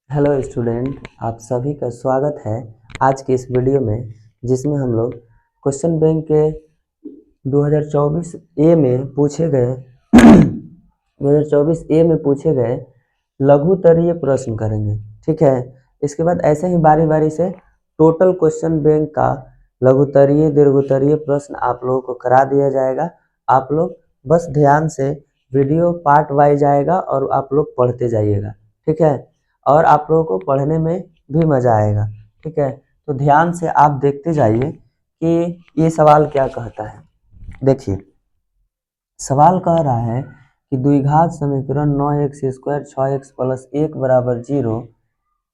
Hello student, आप सभी का स्वागत है आज के इस वीडियो में, जिसमें हम लोग क्वेश्चन बैंक के 2024 ए में पूछे गए 2024 ए में पूछे गए लघुत्तरीय प्रश्न करेंगे। ठीक है, इसके बाद ऐसे ही बारी बारी से टोटल क्वेश्चन बैंक का लघुत्तरीय दीर्घोत्तरीय प्रश्न आप लोगों को करा दिया जाएगा। आप लोग बस ध्यान से वीडियो पार्ट वाइज आएगा और आप लोग पढ़ते जाइएगा। ठीक है, और आप लोगों को पढ़ने में भी मजा आएगा। ठीक है, तो ध्यान से आप देखते जाइए कि ये सवाल क्या कहता है। देखिए, सवाल कह रहा है कि द्विघात समीकरण 9x² 6x + 1 = 0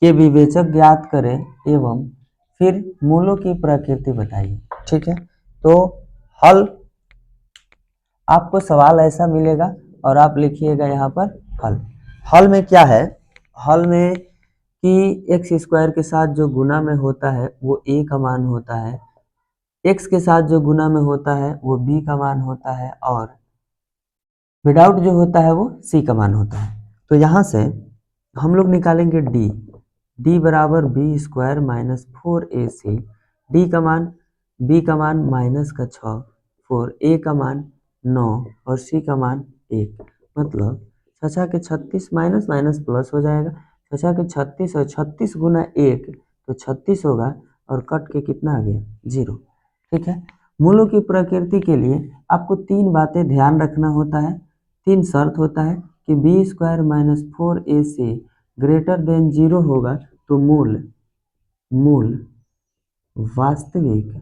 के विवेचक ज्ञात करें एवं फिर मूलों की प्रकृति बताइए। ठीक है, तो हल आपको सवाल ऐसा मिलेगा और आप लिखिएगा यहाँ पर हल में क्या है। हल में कि x² के साथ जो गुना में होता है वो a का मान होता है, x के साथ जो गुना में होता है वो b का मान होता है और विदाउट जो होता है वो c का मान होता है। तो यहाँ से हम लोग निकालेंगे d बराबर b² - 4ac। d का मान b का मान -6, 4 a का मान 9 और c का मान 1। मतलब 6 के 36 माइनस माइनस प्लस हो जाएगा। 6 के 36 और 36 गुना 1 तो 36 होगा और कट के कितना आ गया 0। ठीक है, मूलों की प्रकृति के लिए आपको 3 बातें ध्यान रखना होता है। 3 शर्त होता है कि b² - 4ac ग्रेटर देन 0 होगा तो मूल वास्तविक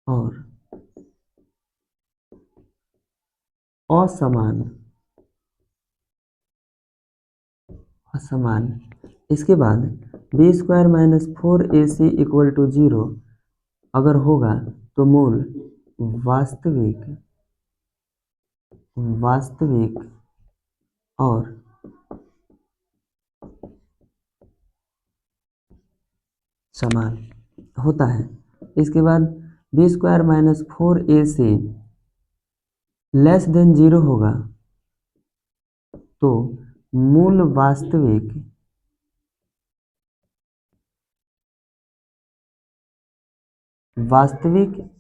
और असमान। इसके बाद b² - 4ac = 0 अगर होगा तो मूल वास्तविक और समान होता है। इसके बाद b² - 4ac लेस देन 0 होगा तो मूल वास्तविक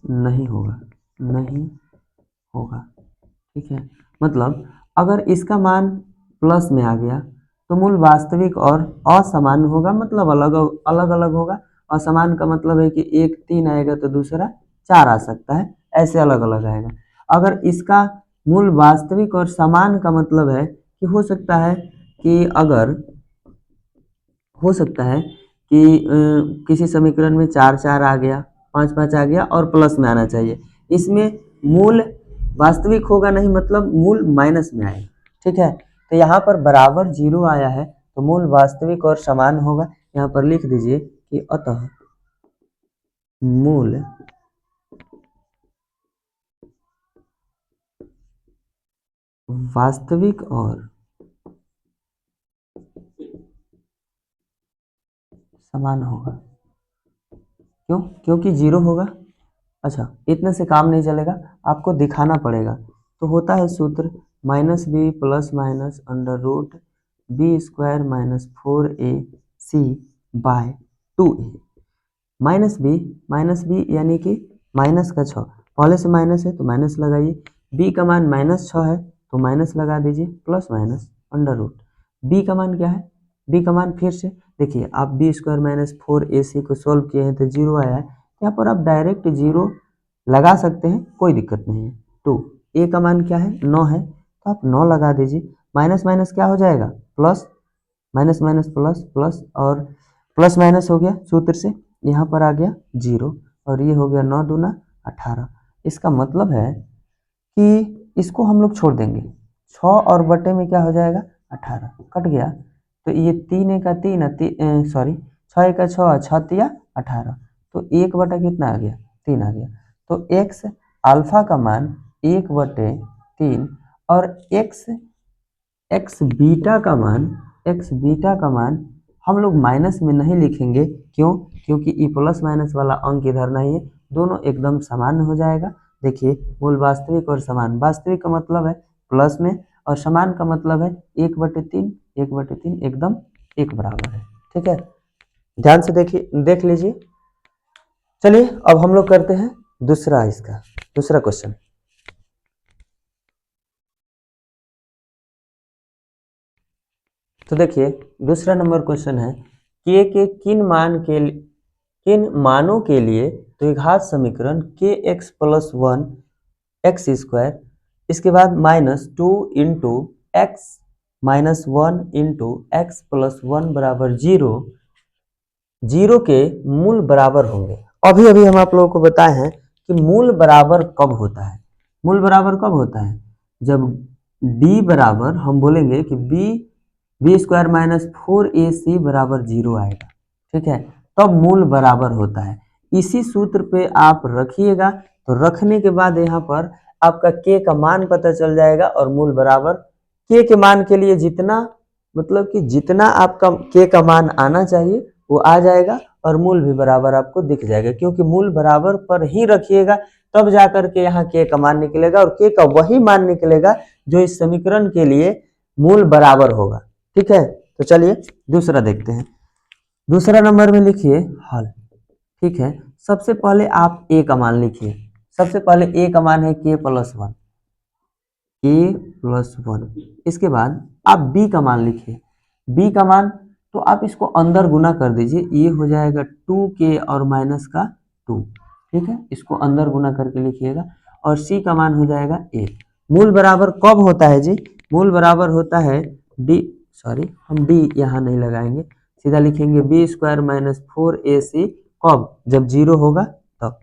नहीं होगा। ठीक है, मतलब अगर इसका मान प्लस में आ गया तो मूल वास्तविक और असामान्य होगा, मतलब अलग अलग अलग होगा। असमान का मतलब है कि एक 3 आएगा तो दूसरा 4 आ सकता है, ऐसे अलग अलग आएगा। अगर इसका मूल वास्तविक और समान का मतलब है कि हो सकता है कि किसी समीकरण में 4 4 आ गया, 5 5 आ गया और प्लस में आना चाहिए। इसमें मूल वास्तविक होगा नहीं, मतलब मूल माइनस में आएगा। ठीक है, तो यहाँ पर बराबर 0 आया है तो मूल वास्तविक और समान होगा। यहाँ पर लिख दीजिए कि अतः मूल वास्तविक और समान होगा। क्यों? क्योंकि 0 होगा। अच्छा, इतने से काम नहीं चलेगा, आपको दिखाना पड़ेगा। तो होता है सूत्र -b + -√b² - 4ac/2a। -b यानी कि -6, पहले से माइनस है तो माइनस लगाइए। b का मान -6 है तो माइनस लगा दीजिए, plus minus under root. b का मान क्या है? b का मान फिर से देखिए, आप b² - 4ac को सोल्व किए हैं तो 0 आया है। यहाँ पर आप डायरेक्ट 0 लगा सकते हैं, कोई दिक्कत नहीं है। तो a का मान क्या है? 9 है तो आप 9 लगा दीजिए। माइनस माइनस क्या हो जाएगा? Plus, minus minus plus, plus और प्लस माइनस हो गया सूत्र से, यहाँ पर आ गया 0 और ये हो गया 9 दूना 18। इसका मतलब है कि इसको हम लोग छोड़ देंगे, 6 और बटे में क्या हो जाएगा 18, कट गया। तो ये 3 एक 3 सॉरी 6 एक 6, 6 तिया 18, तो 1 बटा कितना आ गया 3 आ गया। तो x अल्फा का मान 1/3 और x बीटा का मान हम लोग माइनस में नहीं लिखेंगे। क्यों? क्योंकि ई प्लस माइनस वाला अंक इधर नहीं है, दोनों एकदम समान हो जाएगा। देखिए, मूल वास्तविक और समान, वास्तविक का मतलब है प्लस में और समान का मतलब है 1/3, 1/3 एकदम एक बराबर है। ठीक है, ध्यान से देखिए, देख लीजिए। चलिए अब हम लोग करते हैं इसका दूसरा क्वेश्चन। तो देखिए दूसरा नंबर क्वेश्चन है के किन मानों के लिए द्विघात समीकरण के एक्स प्लस 1 एक्स स्क्वायर, इसके बाद -2 into x minus 1 into x plus 1 बराबर 0 के मूल बराबर होंगे। अभी अभी हम आप लोगों को बताए हैं कि मूल बराबर कब होता है। मूल बराबर कब होता है? जब d बराबर हम बोलेंगे कि बी स्क्वायर माइनस 4ac बराबर 0 आएगा। ठीक है, तब मूल बराबर होता है। इसी सूत्र पे आप रखिएगा, तो रखने के बाद यहाँ पर आपका k का मान पता चल जाएगा और मूल बराबर k के मान के लिए जितना मतलब कि जितना आपका k का मान आना चाहिए वो आ जाएगा और मूल भी बराबर आपको दिख जाएगा, क्योंकि मूल बराबर पर ही रखिएगा तब जाकर के यहाँ k का मान निकलेगा और k का वही मान निकलेगा जो इस समीकरण के लिए मूल बराबर होगा। ठीक है, तो चलिए दूसरा देखते हैं। दूसरा नंबर में लिखिए हल। ठीक है, सबसे पहले आप a का मान लिखिए। सबसे पहले a का मान है k प्लस 1। इसके बाद आप b का मान लिखिए। b का मान तो आप इसको अंदर गुना कर दीजिए, ये हो जाएगा 2k और माइनस का 2। ठीक है, इसको अंदर गुना करके लिखिएगा और c का मान हो जाएगा 1। मूल बराबर कब होता है जी? मूल बराबर होता है हम d यहाँ नहीं लगाएंगे, सीधा लिखेंगे बी स्क्वायर माइनस 4ac। कब? जब 0 होगा तब।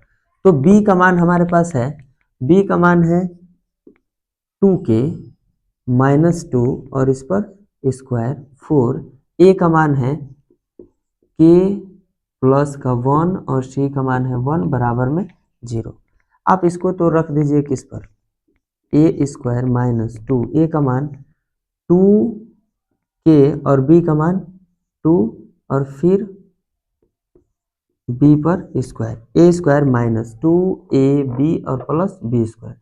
तो b का मान हमारे पास है, b का मान है 2k माइनस 2 और इस पर स्क्वायर 4। a का मान है k प्लस का 1 और c का मान है 1 बराबर में 0। आप इसको तो रख दीजिए किस पर? a स्क्वायर माइनस 2, a का मान 2k और b का मान 2 और फिर b पर square, a square minus 2ab और प्लस b स्क्वायर।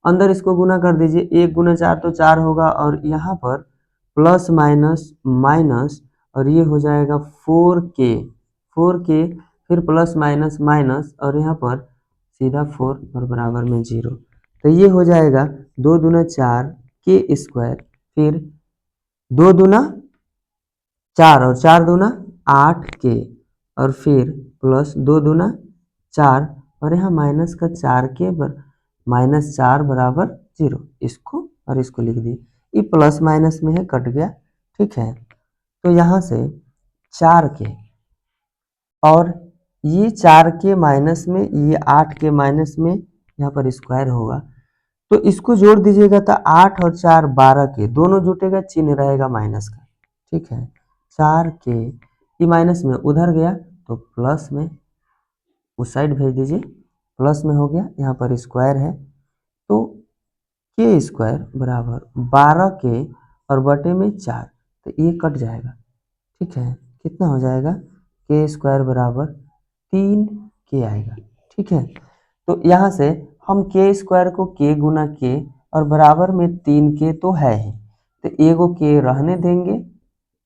अंदर इसको गुना कर दीजिए, 1 गुना 4 तो 4 होगा और यहाँ पर प्लस माइनस माइनस और ये हो जाएगा 4k फिर प्लस माइनस माइनस और यहाँ पर सीधा 4 और बराबर में 0। तो ये हो जाएगा 2 दूना 4 k स्क्वायर, फिर 2 दूना 4 और 4 दूना 8k और फिर प्लस 2 दूना 4 और यहाँ माइनस का 4k माइनस 4 बराबर 0। इसको और इसको लिख दिए, ये प्लस माइनस में है, कट गया। ठीक है, तो यहाँ से 4k और ये 4k माइनस में ये 8k माइनस में यहाँ पर स्क्वायर होगा, तो इसको जोड़ दीजिएगा तो 8 और 4 12k, दोनों जुटेगा, चिन्ह रहेगा माइनस का। ठीक है, 4k ये माइनस में उधर गया तो प्लस में उस साइड भेज दीजिए, प्लस में हो गया, यहाँ पर स्क्वायर है तो k स्क्वायर बराबर 12k और बटे में 4, तो ये कट जाएगा। ठीक है, कितना हो जाएगा? k स्क्वायर बराबर 3k आएगा। ठीक है, तो यहाँ से हम k स्क्वायर को k गुना k और बराबर में 3k तो है ही, तो एगो k रहने देंगे,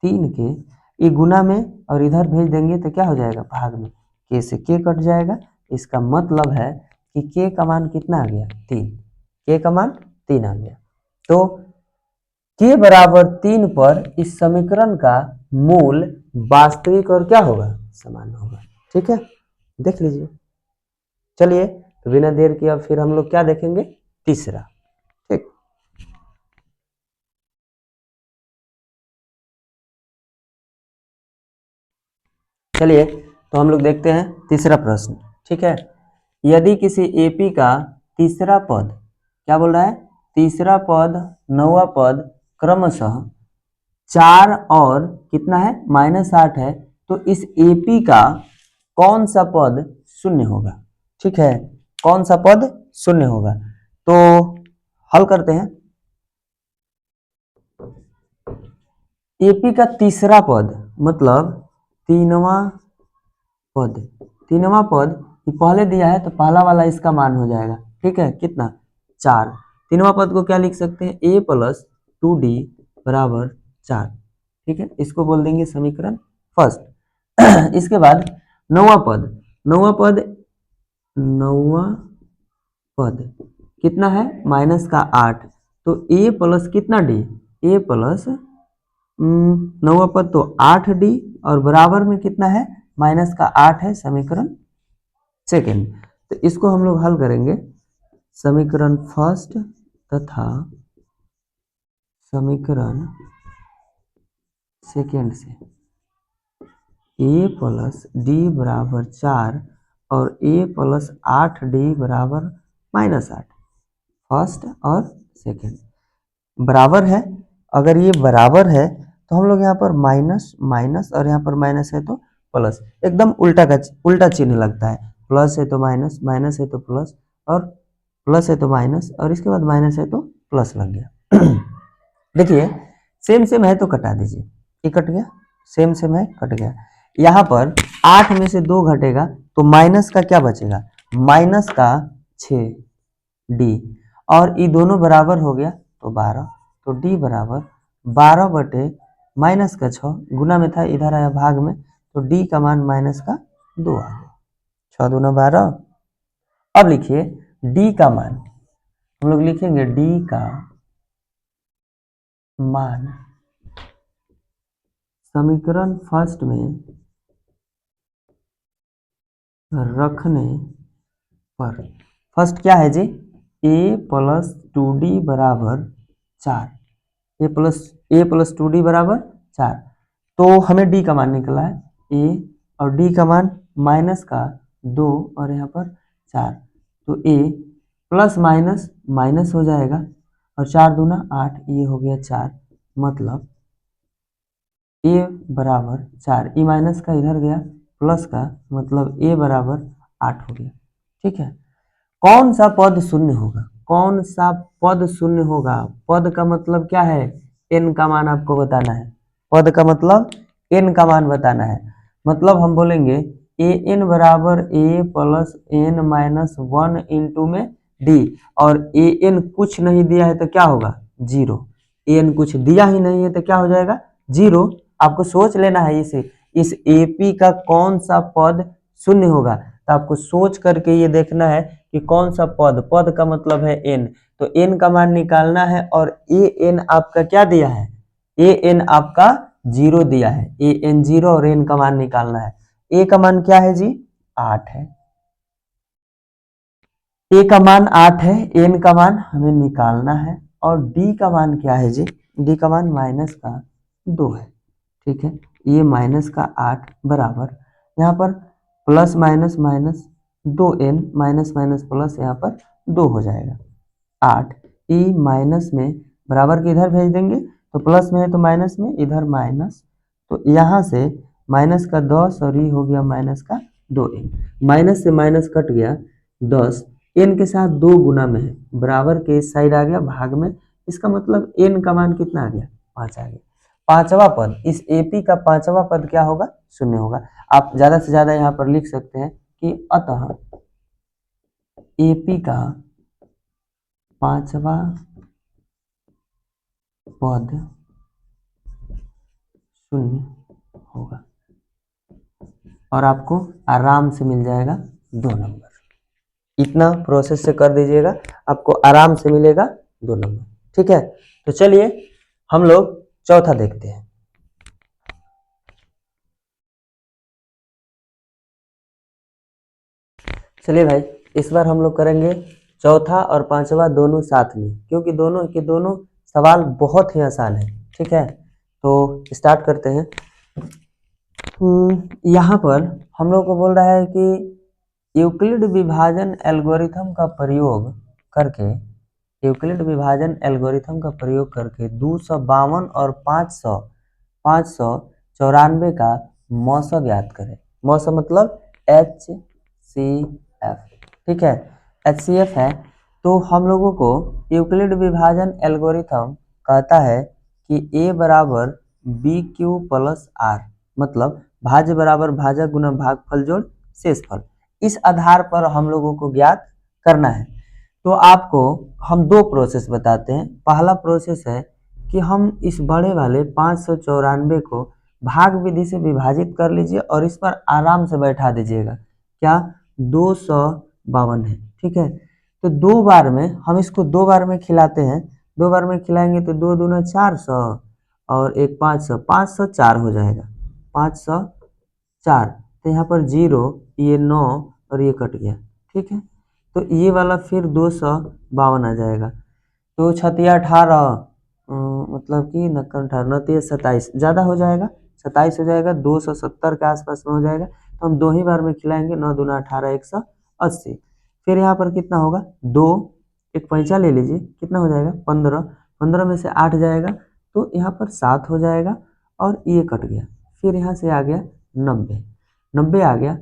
3k ये गुना में और इधर भेज देंगे तो क्या हो जाएगा? भाग में k से k कट जाएगा। इसका मतलब है कि k का मान कितना आ गया? 3। k का मान 3 आ गया। तो k बराबर 3 पर इस समीकरण का मूल वास्तविक और क्या होगा? समान होगा। ठीक है, देख लीजिए। चलिए तो बिना देर किए अब फिर हम लोग क्या देखेंगे? तीसरा। ठीक, चलिए तो हम लोग देखते हैं तीसरा प्रश्न। ठीक है, यदि किसी एपी का तीसरा पद, क्या बोल रहा है? तीसरा पद, नौवां पद क्रमशः 4 और कितना है? -8 है, तो इस एपी का कौन सा पद शून्य होगा? ठीक है, कौन सा पद शून्य होगा? तो हल करते हैं। एपी का तीसरा पद मतलब तीनवा पद, तीनवा पद ये पहले दिया है तो पहला वाला इसका मान हो जाएगा। ठीक है, कितना? 4। तीनवा पद को क्या लिख सकते हैं? a प्लस 2d बराबर 4। ठीक है, इसको बोल देंगे समीकरण फर्स्ट। इसके बाद नौवां पद कितना है, माइनस का 8, तो a प्लस कितना d, a प्लस नौवां पद तो 8d और बराबर में कितना है, माइनस का 8 है, समीकरण सेकेंड। तो इसको हम लोग हल करेंगे समीकरण फर्स्ट तथा समीकरण सेकेंड से। a प्लस डी बराबर 4 और a प्लस 8d बराबर -8, फर्स्ट और सेकेंड बराबर है। अगर ये बराबर है तो हम लोग यहाँ पर माइनस माइनस और यहाँ पर माइनस है तो प्लस, एकदम उल्टा चिन्ह लगता है। प्लस है तो माइनस, माइनस है तो प्लस, और प्लस है तो माइनस, और इसके बाद माइनस है तो प्लस लग गया। देखिए सेम सेम है तो कटा दीजिए, ये कट गया, सेम सेम है कट गया। यहाँ पर 8 में से 2 घटेगा तो माइनस का क्या बचेगा, माइनस का 6d, और ये दोनों बराबर हो गया तो 12, तो d बराबर 12 बटे माइनस का 6, गुना में था इधर आया भाग में, तो d का मान माइनस का 2 आ गया, 6 दूना 12। अब लिखिए d का मान, हम लोग लिखेंगे d का मान समीकरण फर्स्ट में रखने पर, फर्स्ट क्या है जी, a प्लस 2d बराबर 4, a प्लस 2d बराबर 4, तो हमें d का मान निकला है a, और d का मान माइनस का 2 और यहाँ पर 4, तो a प्लस माइनस माइनस हो जाएगा, और 4 दूना 8, ये हो गया 4, मतलब a बराबर 4, ई माइनस का इधर गया प्लस का, मतलब a बराबर 8 हो गया। ठीक है, कौन सा पद शून्य होगा, कौन सा पद शून्य होगा, पद का मतलब क्या है, n का मान आपको बताना है, पद का मतलब n का मान बताना है, मतलब हम बोलेंगे a n बराबर a plus n minus 1 into में d, और a n कुछ नहीं दिया है तो क्या होगा, 0, a n कुछ दिया ही नहीं है तो क्या हो जाएगा, 0। आपको सोच लेना है इस AP का कौन सा पद शून्य होगा, तो आपको सोच करके ये देखना है कि कौन सा पद का मतलब है n, तो n का मान निकालना है, और an आपका क्या दिया है, an आपका 0 दिया है, an 0 और n का मान निकालना है। a का मान क्या है जी, 8 है, a का मान 8 है, n का मान हमें निकालना है, और d का मान क्या है जी, d का मान माइनस का 2 है। ठीक है, ये माइनस का 8 बराबर, यहाँ पर plus minus minus 2n, minus minus plus, यहाँ पर 2 हो जाएगा 8, ई माइनस में बराबर के इधर भेज देंगे, तो प्लस में है तो माइनस में, इधर माइनस, तो यहाँ से माइनस का 10 और ये हो गया माइनस का 2n, माइनस से माइनस कट गया 10, n के साथ 2 गुना में है, बराबर के इस साइड आ गया भाग में, इसका मतलब n का मान कितना आ गया, 5 आ गया। पांचवा पद, इस AP का पांचवा पद क्या होगा, शून्य होगा। आप ज्यादा से ज्यादा यहाँ पर लिख सकते हैं कि अतः AP का पांचवा पद शून्य होगा, और आपको आराम से मिल जाएगा 2 नंबर। इतना प्रोसेस से कर दीजिएगा, आपको आराम से मिलेगा 2 नंबर। ठीक है, तो चलिए हम लोग चौथा देखते हैं। चलिए भाई, इस बार हम लोग करेंगे चौथा और पांचवा दोनों साथ में, क्योंकि दोनों के दोनों सवाल बहुत ही आसान है। ठीक है, तो स्टार्ट करते हैं। यहाँ पर हम लोग को बोल रहा है कि यूक्लिड विभाजन एल्गोरिथम का प्रयोग करके, यूक्लिड विभाजन एल्गोरिथम का प्रयोग करके 252 और 594 का मौसा ज्ञात करें। मौसा मतलब HCF। ठीक है, HCF है, तो हम लोगों को यूक्लिड विभाजन एल्गोरिथम कहता है कि A बराबर BQ प्लस R, मतलब भाज्य बराबर भाजक गुना भागफल जोड़ शेषफल, इस आधार पर हम लोगों को ज्ञात करना है। तो आपको हम 2 प्रोसेस बताते हैं। पहला प्रोसेस है कि हम इस बड़े वाले 594 को भाग विधि से विभाजित कर लीजिए और इस पर आराम से बैठा दीजिएगा। क्या 252 है, ठीक है। तो 2 बार में हम इसको 2 बार में खिलाते हैं, 2 बार में खिलाएंगे तो 2 दूना 400 और एक 500, 504 हो जाएगा, 504। तो यहाँ पर 0, ये 9 और ये कट गया, ठीक है। तो ये वाला फिर 252 आ जाएगा। तो 6×18 मतलब कि 27, ज़्यादा हो जाएगा, 27 हो जाएगा, 270 के आसपास में हो जाएगा। तो हम 2 ही बार में खिलाएंगे, 9 दूना 18, 180। फिर यहाँ पर कितना होगा, 2, एक पैंचा ले लीजिए, कितना हो जाएगा 15, 15 में से 8 जाएगा तो यहाँ पर 7 हो जाएगा और ये कट गया। फिर यहाँ से आ गया 90, 90 आ गया।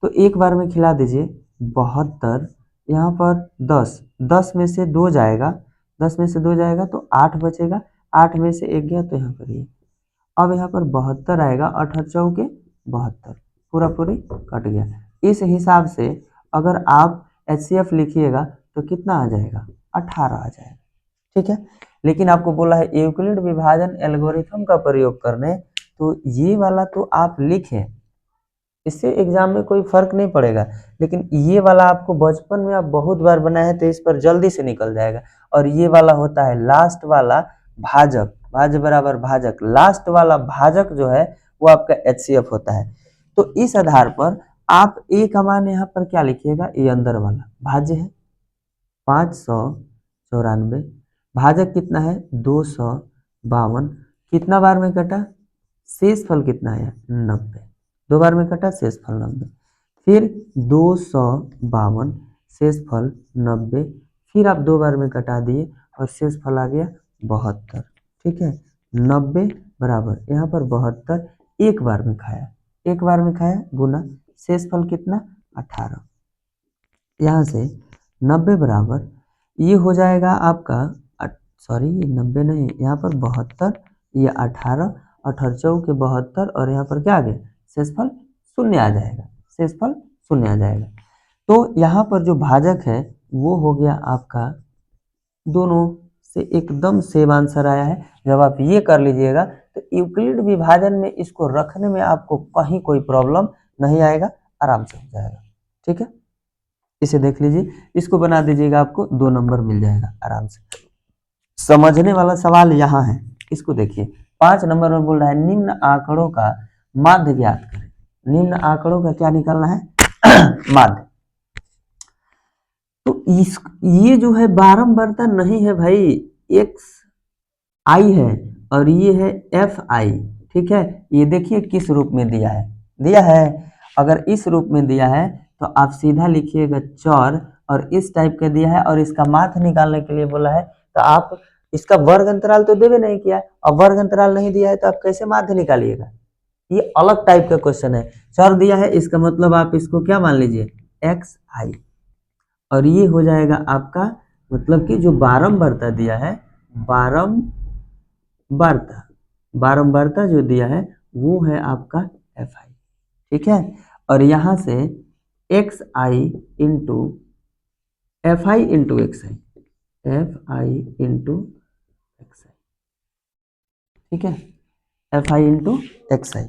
तो एक बार में खिला दीजिए 72, यहाँ पर 10, 10 में से 2 जाएगा, 10 में से 2 जाएगा तो 8 बचेगा, 8 में से 1 गया तो यहाँ पर ये। अब यहाँ पर 72 आएगा, 8 चौके 72, पूरा पूरी कट गया। इस हिसाब से अगर आप HCF लिखिएगा तो कितना आ जाएगा, 18 आ जाएगा, ठीक है। लेकिन आपको बोला है यूक्लिड विभाजन एल्गोरिथम का प्रयोग करने, तो ये वाला तो आप लिखें, इससे एग्जाम में कोई फर्क नहीं पड़ेगा। लेकिन ये वाला आपको बचपन में आप बहुत बार बनाए हैं तो इस पर जल्दी से निकल जाएगा। और ये वाला होता है लास्ट वाला भाजक, भाज्य बराबर भाजक, लास्ट वाला भाजक जो है वो आपका HCF होता है। तो इस आधार पर आप एक मान यहाँ पर क्या लिखिएगा, ये अंदर वाला भाज्य है 594, भाजक कितना है 252, कितना बार में कटा, शेष फल कितना आया 90, 2 बार में कटा, शेष फल 90, फिर 252 शेष फल 90, फिर आप 2 बार में कटा दिए और शेष फल आ गया 72, ठीक है। 90 बराबर यहाँ पर 72, एक बार में खाया, एक बार में खाया गुना शेष फल कितना 18, यहाँ से 90 बराबर ये हो जाएगा आपका, सॉरी 90 नहीं, यहाँ पर 72, ये 18, 18 चौके 72 और यहाँ पर क्या आ गया, शेषफल 0 आ जाएगा, शेषफल 0 आ जाएगा। तो यहाँ पर जो भाजक है वो हो गया आपका, दोनों से एकदम सेम आंसर आया है। जब आप ये कर लीजिएगा तो यूक्लिड विभाजन में इसको रखने में आपको कहीं कोई प्रॉब्लम नहीं आएगा, आराम से हो जाएगा, ठीक है। इसे देख लीजिए, इसको बना दीजिएगा, आपको 2 नंबर मिल जाएगा आराम से। समझने वाला सवाल यहाँ है, इसको देखिए 5 नंबर में बोल रहा है निम्न आंकड़ों का माध्य ज्ञात करें। निम्न आंकड़ों का क्या निकालना है माध्य। तो इस ये जो है बारंबारता नहीं है भाई, एक्स आई है और ये है एफ आई, ठीक है। ये देखिए किस रूप में दिया है, दिया है अगर इस रूप में दिया है तो आप सीधा लिखिएगा चौर, और इस टाइप का दिया है और इसका माध्य निकालने के लिए बोला है तो आप इसका वर्ग अंतराल तो देवे नहीं किया, अब वर्ग अंतराल नहीं दिया है तो आप कैसे माध्य निकालिएगा, ये अलग टाइप का क्वेश्चन है। चौर दिया है इसका मतलब आप इसको क्या मान लीजिए एक्स आई, और ये हो जाएगा आपका मतलब कि जो बारंबारता दिया है, बारंबारता, बारंबारता जो दिया है वो है आपका एफ आई, ठीक है। और यहाँ से X I into F I into X I, F I into X I, ठीक है, F I into X I.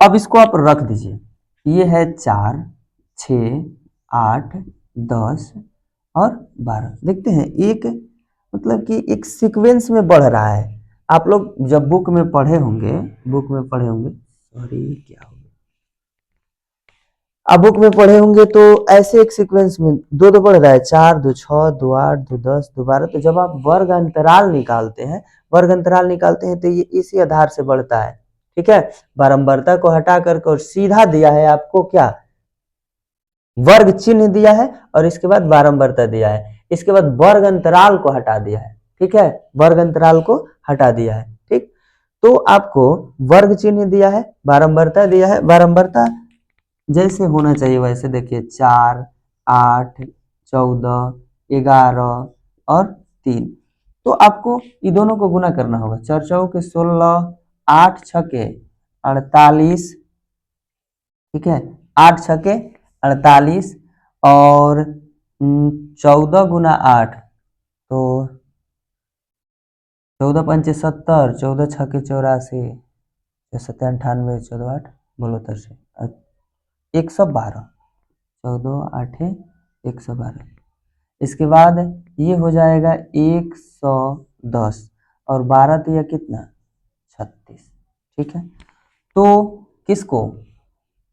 अब इसको आप रख दीजिए, ये है 4, 6, 8, 10 और 12, देखते हैं एक मतलब कि एक सीक्वेंस में बढ़ रहा है। आप लोग जब बुक में पढ़े होंगे, बुक में पढ़े होंगे, सॉरी क्या हो गया, आप बुक में पढ़े होंगे तो ऐसे एक सीक्वेंस में 2 बढ़ रहा है, 4, 2, 6, 2, 8, 2, 10, 2, 12। तो जब आप वर्ग अंतराल निकालते हैं, वर्ग अंतराल निकालते हैं तो ये इसी आधार से बढ़ता है, ठीक है। बारंबारता को हटा करके और सीधा दिया है आपको क्या, वर्ग चिन्ह दिया है और इसके बाद बारंबारता दिया है, इसके बाद वर्ग अंतराल को हटा दिया है, ठीक है, वर्ग अंतराल को हटा दिया है, ठीक। तो आपको वर्ग चिन्ह दिया है, बारंबारता दिया है, बारंबारता जैसे होना चाहिए वैसे देखिए 4, 8, 14, 11 और 3। तो आपको ये दोनों को गुना करना होगा, 4 चौके 16, 8 छके 48, ठीक है, 8 छके 48 और 14 गुना 8 तो 14 पंचे 70, 14 छक्के 84, 7 98, 14 8 बोलो 112, 14 8 112। इसके बाद ये हो जाएगा 110 और 12 तो यह कितना 36। ठीक है, तो किसको,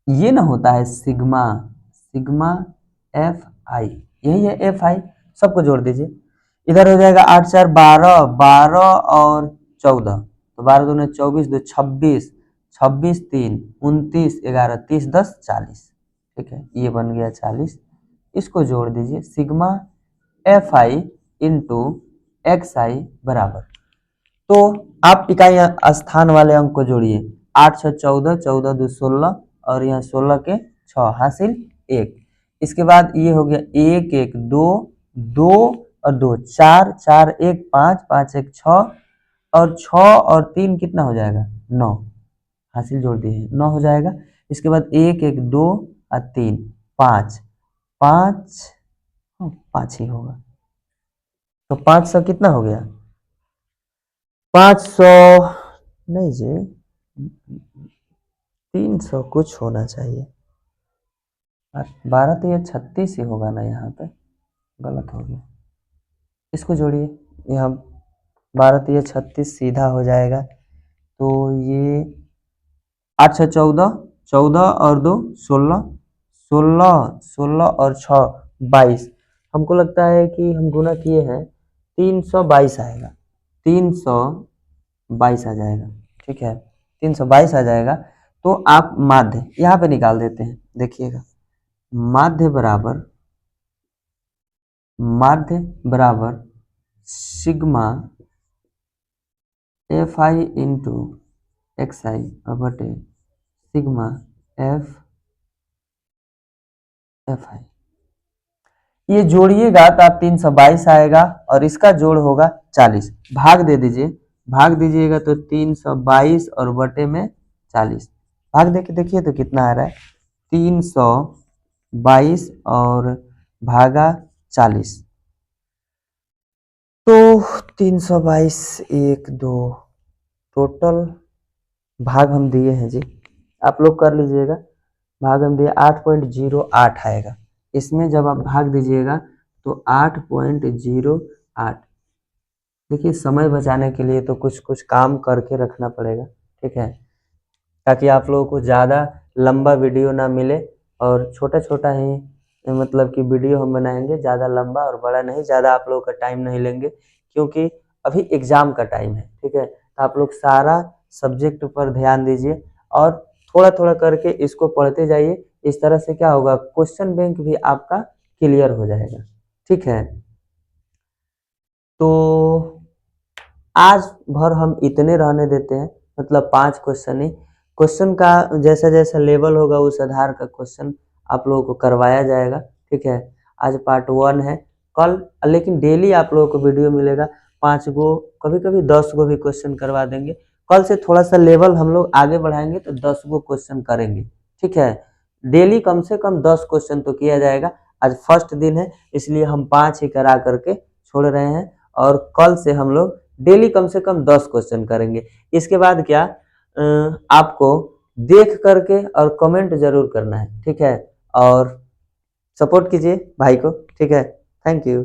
ये ना होता है सिग्मा, सिग्मा एफ आई, यही है एफ आई, सबको जोड़ दीजिए। इधर हो जाएगा 8 4 12, 12 और 14, तो 12 दूनी 24, 2 26, 26 3 29, 11 30 10 40। ठीक है, ये बन गया 40। इसको जोड़ दीजिए, sigma F I into X I बराबर, तो आप इकाई स्थान वाले अंक को जोड़िए, 8 6 14, 14 2 16 और यहाँ 16 के 6 हासिल 1। इसके बाद ये हो गया 1 1 2 2 और 2 4 4 1 5 5 1 6 और 6 और 3 कितना हो जाएगा 9, हासिल जोड़ दिए 9 हो जाएगा। इसके बाद 1 1 2 और 3 5 5 5 ही होगा, तो 500 कितना हो गया 500 नहीं जी 300 कुछ होना चाहिए, 12 तो ये 36 ही होगा ना, यहाँ पे गलत हो गया। इसको जोड़िए, यहाँ 12 तो ये 36 सीधा हो जाएगा, तो ये 8 6 14, 14 और 2 16, 16 16 और 6 22। हमको लगता है कि हम गुना किए हैं, 322 आएगा, 322 आ जाएगा। ठीक है, 322 आ जाएगा। तो आप माध्य यहाँ पे निकाल देते हैं, देखिएगा माध्य बराबर sigma F I into X I बटे सिग्मा एफ आई। ये जोड़िएगा तो आप 322 आएगा और इसका जोड़ होगा 40, भाग दे दीजिए, भाग दीजिएगा तो 322 और बटे में 40, भाग दे के देखिए तो कितना आ रहा है 322 और भागा 40, तो 322 1 2 टोटल भाग हम दिए हैं जी, आप लोग कर लीजिएगा, भाग हम दिए 8.08 आएगा। इसमें जब आप भाग दीजिएगा तो 8.08। देखिए समय बचाने के लिए तो कुछ कुछ काम करके रखना पड़ेगा, ठीक है, ताकि आप लोगों को ज़्यादा लंबा वीडियो ना मिले और छोटा छोटा ही मतलब कि वीडियो हम बनाएंगे, ज़्यादा लंबा और बड़ा नहीं, ज़्यादा आप लोगों का टाइम नहीं लेंगे, क्योंकि अभी एग्ज़ाम का टाइम है। ठीक है, तो आप लोग सारा सब्जेक्ट पर ध्यान दीजिए और थोड़ा थोड़ा करके इसको पढ़ते जाइए। इस तरह से क्या होगा, क्वेश्चन बैंक भी आपका क्लियर हो जाएगा। ठीक है, तो आज भर हम इतने रहने देते हैं, मतलब 5 क्वेश्चन ही, क्वेश्चन का जैसा जैसा लेवल होगा उस आधार का क्वेश्चन आप लोगों को करवाया जाएगा। ठीक है, आज पार्ट 1 है, कल लेकिन डेली आप लोगों को वीडियो मिलेगा, 5 गो कभी कभी 10 गो भी क्वेश्चन करवा देंगे। कल से थोड़ा सा लेवल हम लोग आगे बढ़ाएंगे तो 10 गो क्वेश्चन करेंगे। ठीक है, डेली कम से कम 10 क्वेश्चन तो किया जाएगा। आज फर्स्ट दिन है इसलिए हम 5 ही करा करके छोड़ रहे हैं, और कल से हम लोग डेली कम से कम 10 क्वेश्चन करेंगे। इसके बाद क्या आपको देख करके और कमेंट जरूर करना है। ठीक है, और सपोर्ट कीजिए भाई को। ठीक है, थैंक यू।